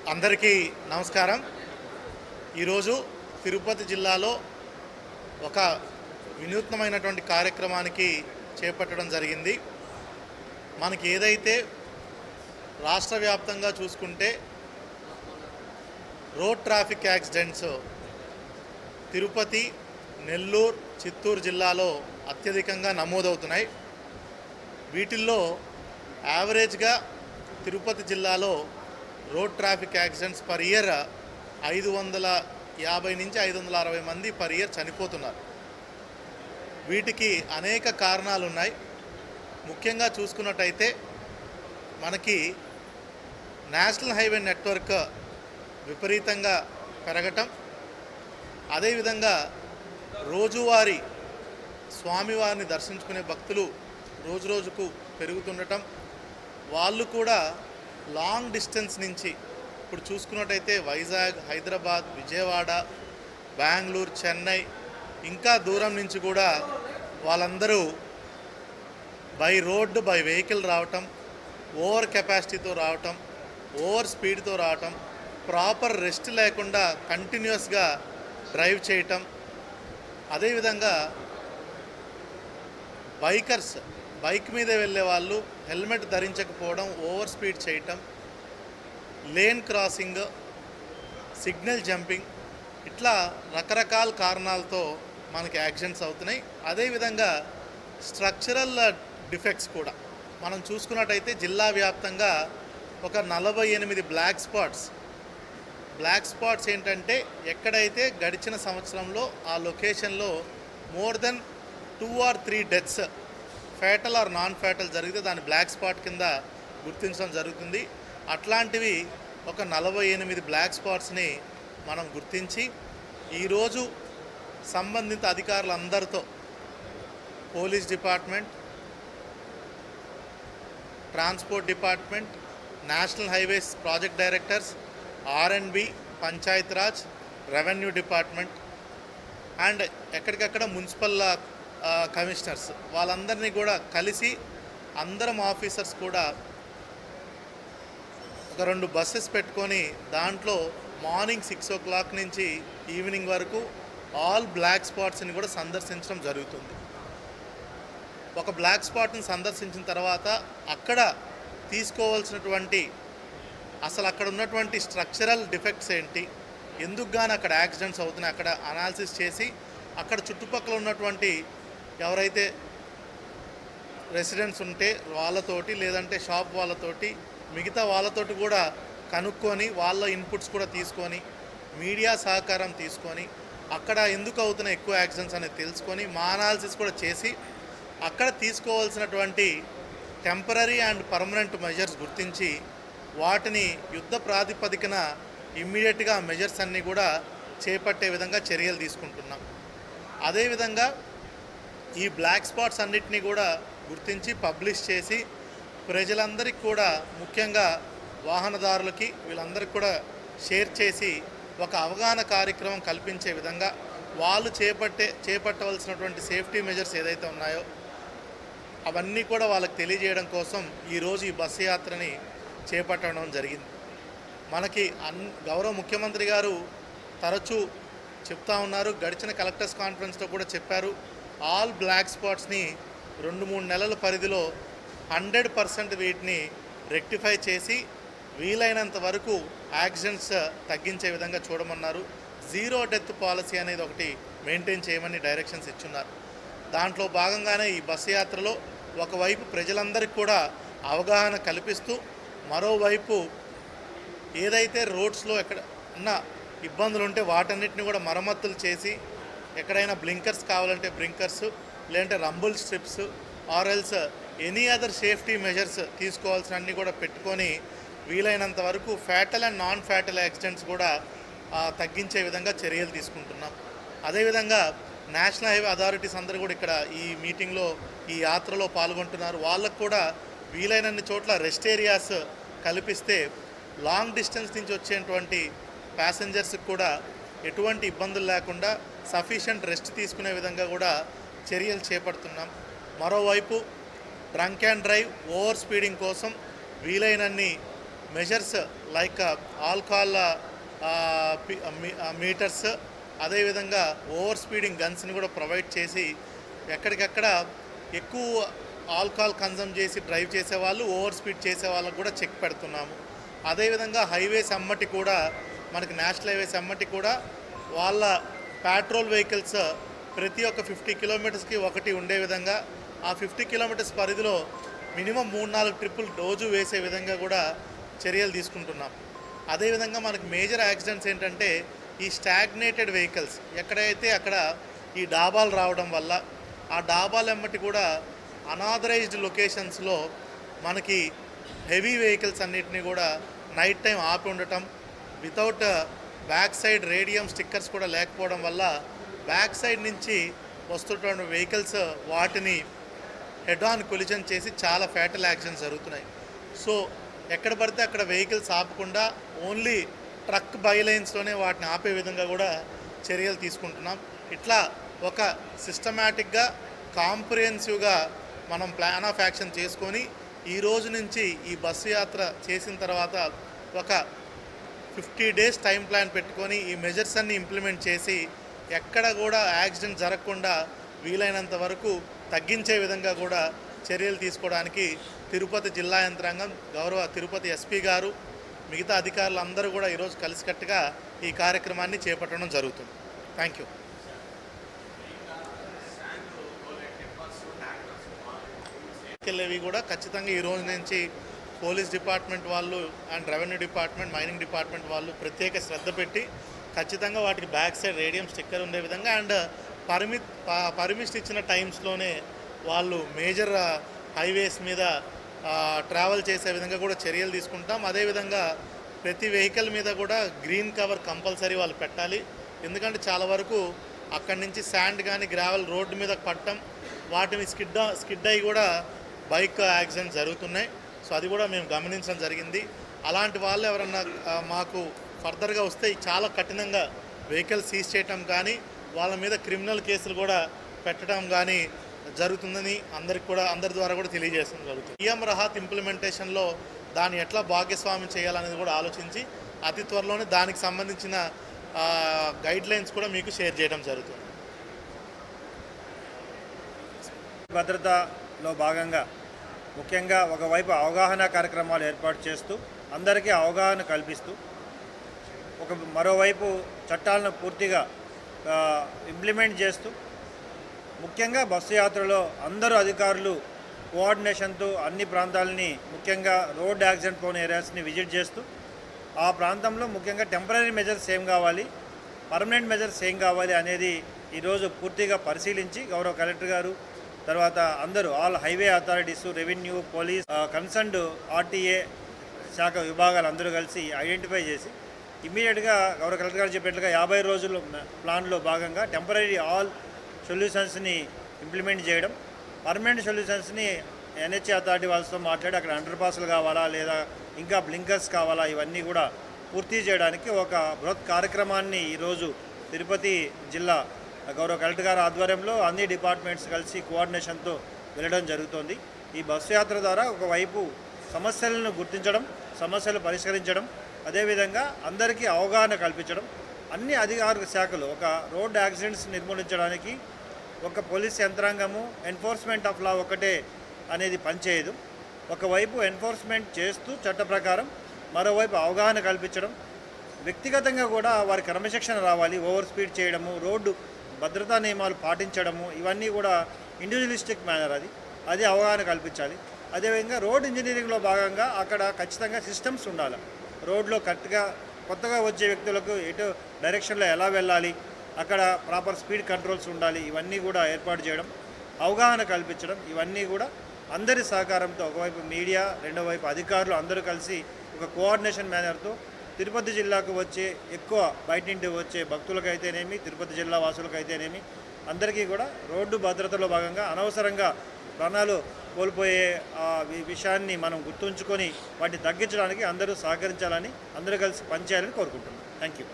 అందరికీ నమస్కారం. ఈరోజు తిరుపతి జిల్లాలో ఒక వినూత్నమైనటువంటి కార్యక్రమానికి చేపట్టడం జరిగింది. మనకి ఏదైతే రాష్ట్ర వ్యాప్తంగా చూసుకుంటే road traffic accidents Tirupati, Nellore, Chittoor జిల్లాలో అత్యధికంగా నమోదవుతున్నాయి. వీటిల్లో యావరేజ్గా తిరుపతి జిల్లాలో road traffic accidents per year 550 నుంచి 560 మంది పర్ ఇయర్ చనిపోతున్నారు. వీటికి అనేక కారణాలు ఉన్నాయి. ముఖ్యంగా చూసుకున్నట్టయితే మనకి నేషనల్ హైవే నెట్వర్క్ విపరీతంగా పెరగటం, అదేవిధంగా రోజువారీ స్వామివారిని దర్శించుకునే భక్తులు రోజురోజుకు పెరుగుతుండటం, వాళ్ళు కూడా లాంగ్ డిస్టెన్స్ నుంచి ఇప్పుడు చూసుకున్నట్టయితే వైజాగ్, హైదరాబాద్, విజయవాడ, బెంగళూరు, చెన్నై ఇంకా దూరం నుంచి కూడా వాళ్ళందరూ బై రోడ్డు బై వెహికల్ రావటం, ఓవర్ కెపాసిటీతో రావటం, ఓవర్ స్పీడ్తో రావటం, ప్రాపర్ రెస్ట్ లేకుండా కంటిన్యూస్గా డ్రైవ్ చేయటం, అదేవిధంగా బైకర్స్ బైక్ మీద వెళ్ళే వాళ్ళు హెల్మెట్ ధరించకపోవడం, ఓవర్ స్పీడ్ చేయటం, లేన్ క్రాసింగ్, సిగ్నల్ జంపింగ్, ఇట్లా రకరకాల కారణాలతో మనకి యాక్సిడెంట్స్ అవుతున్నాయి. అదేవిధంగా స్ట్రక్చరల్ డిఫెక్ట్స్ కూడా మనం చూసుకున్నట్టయితే జిల్లా వ్యాప్తంగా ఒక 48 బ్లాక్ స్పాట్స్ ఏంటంటే ఎక్కడైతే గడిచిన సంవత్సరంలో ఆ లొకేషన్లో more than 2 or 3 deaths fatal or non fatal జరిగితే దాన్ని బ్లాక్ స్పాట్ కింద గుర్తించడం జరుగుతుంది. అట్లాంటివి ఒక 48 బ్లాక్ స్పాట్స్ని మనం గుర్తించి ఈరోజు సంబంధిత అధికారులందరితో police department, transport department, national highways project directors, R&B, Panchayati Raj, revenue department and ఎక్కడికక్కడ మున్సిపల్ కమిషనర్స్ వాళ్ళందరినీ కూడా కలిసి అందరం ఆఫీసర్స్ కూడా ఒక 2 బస్సెస్ పెట్టుకొని దాంట్లో మార్నింగ్ 6 o'clock నుంచి ఈవినింగ్ వరకు ఆల్ బ్లాక్ స్పాట్స్ని కూడా సందర్శించడం జరుగుతుంది. ఒక బ్లాక్ స్పాట్ని సందర్శించిన తర్వాత అక్కడ తీసుకోవాల్సినటువంటి అసలు అక్కడ ఉన్నటువంటి స్ట్రక్చరల్ డిఫెక్ట్స్ ఏంటి, ఎందుకు కానీ అక్కడ యాక్సిడెంట్స్ అవుతున్నాయి, అక్కడ అనాలిసిస్ చేసి అక్కడ చుట్టుపక్కల ఉన్నటువంటి ఎవరైతే రెసిడెంట్స్ ఉంటే వాళ్ళతోటి, లేదంటే షాప్ వాళ్ళతోటి, మిగతా వాళ్ళతోటి కూడా కనుక్కొని వాళ్ళ ఇన్పుట్స్ కూడా తీసుకొని మీడియా సహకారం తీసుకొని అక్కడ ఎందుకు అవుతున్న ఎక్కువ యాక్సిడెంట్స్ అనేది తెలుసుకొని మా అనాలిసిస్ కూడా చేసి అక్కడ తీసుకోవాల్సినటువంటి టెంపరరీ అండ్ పర్మనెంట్ మెజర్స్ గుర్తించి వాటిని యుద్ధ ప్రాతిపదికన ఇమ్మీడియట్గా మెజర్స్ అన్నీ కూడా చేపట్టే విధంగా చర్యలు తీసుకుంటున్నాం. అదేవిధంగా ఈ బ్లాక్ స్పాట్స్ అన్నిటినీ కూడా గుర్తించి పబ్లిష్ చేసి ప్రజలందరికీ కూడా, ముఖ్యంగా వాహనదారులకి వీళ్ళందరికీ కూడా షేర్ చేసి ఒక అవగాహన కార్యక్రమం కల్పించే విధంగా వాళ్ళు చేపట్టవలసినటువంటి సేఫ్టీ మెజర్స్ ఏదైతే ఉన్నాయో అవన్నీ కూడా వాళ్ళకి తెలియజేయడం కోసం ఈరోజు ఈ బస్సు యాత్రని చేపట్టడం జరిగింది. మనకి గౌరవ ముఖ్యమంత్రి గారు తరచూ చెప్తా ఉన్నారు, గడిచిన కలెక్టర్స్ కాన్ఫరెన్స్లో కూడా చెప్పారు, ఆల్ బ్లాక్ స్పాట్స్ని 2-3 నెలల పరిధిలో 100% వీటిని రెక్టిఫై చేసి వీలైనంత వరకు యాక్సిడెంట్స్ తగ్గించే విధంగా చూడమన్నారు. 0 డెత్ పాలసీ అనేది ఒకటి మెయింటైన్ చేయమని డైరెక్షన్స్ ఇచ్చున్నారు. దాంట్లో భాగంగానే ఈ బస్సు యాత్రలో ఒకవైపు ప్రజలందరికీ కూడా అవగాహన కల్పిస్తూ, మరోవైపు ఏదైతే రోడ్స్లో ఎక్కడ ఉన్న ఇబ్బందులు ఉంటే వాటన్నిటిని కూడా మరమ్మతులు చేసి ఎక్కడైనా బ్లింకర్స్ కావాలంటే బ్లింకర్స్, లేదంటే రంబుల్ స్ట్రిప్స్ ఆర్ఎల్స్ ఎనీ అదర్ సేఫ్టీ మెజర్స్ తీసుకోవాల్సిన అన్నీ కూడా పెట్టుకొని వీలైనంత వరకు fatal and non fatal accidents కూడా తగ్గించే విధంగా చర్యలు తీసుకుంటున్నాం. అదేవిధంగా నేషనల్ హైవే అథారిటీస్ అందరూ కూడా ఇక్కడ ఈ మీటింగ్లో ఈ యాత్రలో పాల్గొంటున్నారు. వాళ్ళకు కూడా వీలైనన్ని చోట్ల రెస్ట్ ఏరియాస్ కల్పిస్తే లాంగ్ డిస్టెన్స్ నుంచి వచ్చేటువంటి ప్యాసింజర్స్కి కూడా ఎటువంటి ఇబ్బందులు లేకుండా సఫిషియంట్ రెస్ట్ తీసుకునే విధంగా కూడా చర్యలు చేపడుతున్నాం. మరోవైపు drunk and drive, over speeding కోసం వీలైనన్ని మెజర్స్ లైక్ ఆల్కహాల్ మీటర్స్, అదేవిధంగా ఓవర్ స్పీడింగ్ గన్స్ని కూడా ప్రొవైడ్ చేసి ఎక్కడికక్కడ ఎక్కువ ఆల్కహాల్ కన్సమ్ చేసి డ్రైవ్ చేసేవాళ్ళు, ఓవర్ స్పీడ్ చేసే వాళ్ళకు కూడా చెక్ పెడుతున్నాము. అదేవిధంగా హైవేస్ అమ్మటి కూడా మనకి నేషనల్ హైవేస్ అమ్మటి కూడా వాళ్ళ పెట్రోల్ వెహికల్స్ ప్రతి ఒక్క 50 కిలోమీటర్స్కి ఒకటి ఉండే విధంగా ఆ 50 కిలోమీటర్స్ పరిధిలో మినిమం 3-4 ట్రిప్పులు రోజు వేసే విధంగా కూడా చర్యలు తీసుకుంటున్నాం. అదేవిధంగా మనకి మేజర్ యాక్సిడెంట్స్ ఏంటంటే ఈ స్టాగ్నేటెడ్ వెహికల్స్ ఎక్కడైతే అక్కడ ఈ డాబాలు రావడం వల్ల ఆ డాబాలు ఎమ్మటి కూడా అనాథరైజ్డ్ లొకేషన్స్లో మనకి హెవీ వెహికల్స్ అన్నిటినీ కూడా నైట్ టైం ఆపి ఉండటం, without back side radium stickers కూడా లేకపోవడం వల్ల బ్యాక్ సైడ్ నుంచి వస్తున్నటువంటి వెహికల్స్ వాటిని హెడ్ ఆన్ కొలిజన్ చేసి చాలా ఫ్యాటల్ యాక్సిడెంట్స్ జరుగుతున్నాయి. సో ఎక్కడ పడితే అక్కడ వెహికల్స్ ఆపకుండా ఓన్లీ ట్రక్ బైలైన్స్లోనే వాటిని ఆపే విధంగా కూడా చర్యలు తీసుకుంటున్నాం. ఇట్లా ఒక సిస్టమేటిక్గా కాంప్రిహెన్సివ్గా మనం ప్లాన్ ఆఫ్ యాక్షన్ చేసుకొని ఈ రోజు నుంచి ఈ బస్సు యాత్ర చేసిన తర్వాత ఒక 50 డేస్ టైం ప్లాన్ పెట్టుకొని ఈ మెజర్స్ అన్ని ఇంప్లిమెంట్ చేసి ఎక్కడ కూడా యాక్సిడెంట్ జరగకుండా వీలైనంత వరకు తగ్గించే విధంగా కూడా చర్యలు తీసుకోవడానికి తిరుపతి జిల్లా యంత్రాంగం, గౌరవ తిరుపతి ఎస్పీ గారు, మిగతా అధికారులు అందరూ కూడా ఈరోజు కలిసికట్టుగా ఈ కార్యక్రమాన్ని చేపట్టడం జరుగుతుంది. Thank you. వెళ్ళేవి కూడా ఖచ్చితంగా ఈ రోజు నుంచి పోలీస్ డిపార్ట్మెంట్ వాళ్ళు and revenue department, mining department వాళ్ళు ప్రత్యేక శ్రద్ధ పెట్టి ఖచ్చితంగా వాటికి బ్యాక్ సైడ్ రేడియం స్టిక్కర్ ఉండే విధంగా అండ్ పర్మిట్ ఇచ్చిన టైమ్స్లోనే వాళ్ళు మేజర్ హైవేస్ మీద ట్రావెల్ చేసే విధంగా కూడా చర్యలు తీసుకుంటాం. అదేవిధంగా ప్రతి వెహికల్ మీద కూడా గ్రీన్ కవర్ కంపల్సరీ వాళ్ళు పెట్టాలి. ఎందుకంటే చాలా వరకు అక్కడి నుంచి శాండ్ కానీ గ్రావెల్ రోడ్డు మీద పట్టడం, వాటిని స్కిడ్ అయ్యి కూడా బైక్ యాక్సిడెంట్స్ జరుగుతున్నాయి. సో అది కూడా మేము గమనించడం జరిగింది. అలాంటి వాళ్ళు ఎవరన్నా మాకు ఫర్దర్గా వస్తే చాలా కఠినంగా వెహికల్ సీజ్ చేయటం కానీ వాళ్ళ మీద క్రిమినల్ కేసులు కూడా పెట్టడం కానీ జరుగుతుందని అందరి ద్వారా కూడా తెలియజేయడం జరుగుతుంది. పిఎం రహాత్ ఇంప్లిమెంటేషన్లో దాన్ని ఎట్లా భాగస్వామ్యం చేయాలనేది కూడా ఆలోచించి అతి త్వరలోనే దానికి సంబంధించిన గైడ్లైన్స్ కూడా మీకు షేర్ చేయడం జరుగుతుంది. భద్రతలో భాగంగా ముఖ్యంగా ఒకవైపు అవగాహన కార్యక్రమాలు ఏర్పాటు చేస్తూ అందరికీ అవగాహన కల్పిస్తూ మరోవైపు చట్టాలను పూర్తిగా ఇంప్లిమెంట్ చేస్తూ ముఖ్యంగా బస్సు యాత్రలో అందరూ అధికారులు కోఆర్డినేషన్తో అన్ని ప్రాంతాలని ముఖ్యంగా రోడ్ యాక్సిడెంట్ ప్రోన్ ఏరియాస్ని విజిట్ చేస్తూ ఆ ప్రాంతంలో ముఖ్యంగా టెంపరీ మెజర్స్ ఏం కావాలి, పర్మనెంట్ మెజర్స్ ఏం కావాలి అనేది ఈరోజు పూర్తిగా పరిశీలించి గౌరవ కలెక్టర్ గారు, తర్వాత అందరూ all highway authorities, revenue, police, concerned RTA శాఖ విభాగాలు అందరూ కలిసి ఐడెంటిఫై చేసి ఇమ్మీడియట్గా గౌరవ కలెక్టర్ గారు చెప్పినట్లుగా 50 రోజుల ప్లాన్లో భాగంగా టెంపరీ ఆల్ సొల్యూషన్స్ని ఇంప్లిమెంట్ చేయడం, పర్మనెంట్ సొల్యూషన్స్ని ఎన్హెచ్ఏ అథారిటీ వాళ్ళతో మాట్లాడి అక్కడ అండర్ పాస్లు కావాలా లేదా ఇంకా బ్లింకర్స్ కావాలా ఇవన్నీ కూడా పూర్తి చేయడానికి ఒక బృహత్ కార్యక్రమాన్ని ఈరోజు తిరుపతి జిల్లా గౌరవ కలెక్టర్ గారి ఆధ్వర్యంలో అన్ని డిపార్ట్మెంట్స్ కలిసి కోఆర్డినేషన్తో వెళ్ళడం జరుగుతోంది. ఈ బస్సు యాత్ర ద్వారా ఒకవైపు సమస్యలను గుర్తించడం, సమస్యలు పరిష్కరించడం, అదేవిధంగా అందరికీ అవగాహన కల్పించడం, అన్ని అధికార శాఖలు ఒక రోడ్ యాక్సిడెంట్స్ నిర్మూలించడానికి ఒక పోలీస్ యంత్రాంగము ఎన్ఫోర్స్మెంట్ ఆఫ్ లా ఒకటే అనేది పనిచేయదు. ఒకవైపు ఎన్ఫోర్స్మెంట్ చేస్తూ చట్ట ప్రకారం, మరోవైపు అవగాహన కల్పించడం, వ్యక్తిగతంగా కూడా వారి క్రమశిక్షణ రావాలి. ఓవర్ స్పీడ్ చేయడము, రోడ్డు భద్రతా నియమాలు పాటించడము, ఇవన్నీ కూడా ఇండివిజువలిస్టిక్ మేనర్, అది అవగాహన కల్పించాలి. అదేవిధంగా రోడ్ ఇంజనీరింగ్లో భాగంగా అక్కడ ఖచ్చితంగా సిస్టమ్స్ ఉండాలి. రోడ్లో కరెక్ట్గా కొత్తగా వచ్చే వ్యక్తులకు ఎటు డైరెక్షన్లో ఎలా వెళ్ళాలి, అక్కడ ప్రాపర్ స్పీడ్ కంట్రోల్స్ ఉండాలి. ఇవన్నీ కూడా ఏర్పాటు చేయడం, అవగాహన కల్పించడం, ఇవన్నీ కూడా అందరి సహకారంతో ఒకవైపు మీడియా, రెండో వైపు అధికారులు అందరూ కలిసి ఒక కోఆర్డినేషన్ మేనర్తో తిరుపతి జిల్లాకు వచ్చే ఎక్కువ బయట నుండి వచ్చే భక్తులకైతేనేమి, తిరుపతి జిల్లా వాసులకైతేనేమి అందరికీ కూడా రోడ్డు భద్రతలో భాగంగా అనవసరంగా ప్రాణాలు కోల్పోయే విషయాన్ని మనం గుర్తుంచుకొని వాటిని తగ్గించడానికి అందరూ సహకరించాలని, అందరూ కలిసి పనిచేయాలని కోరుకుంటున్నాం. Thank you.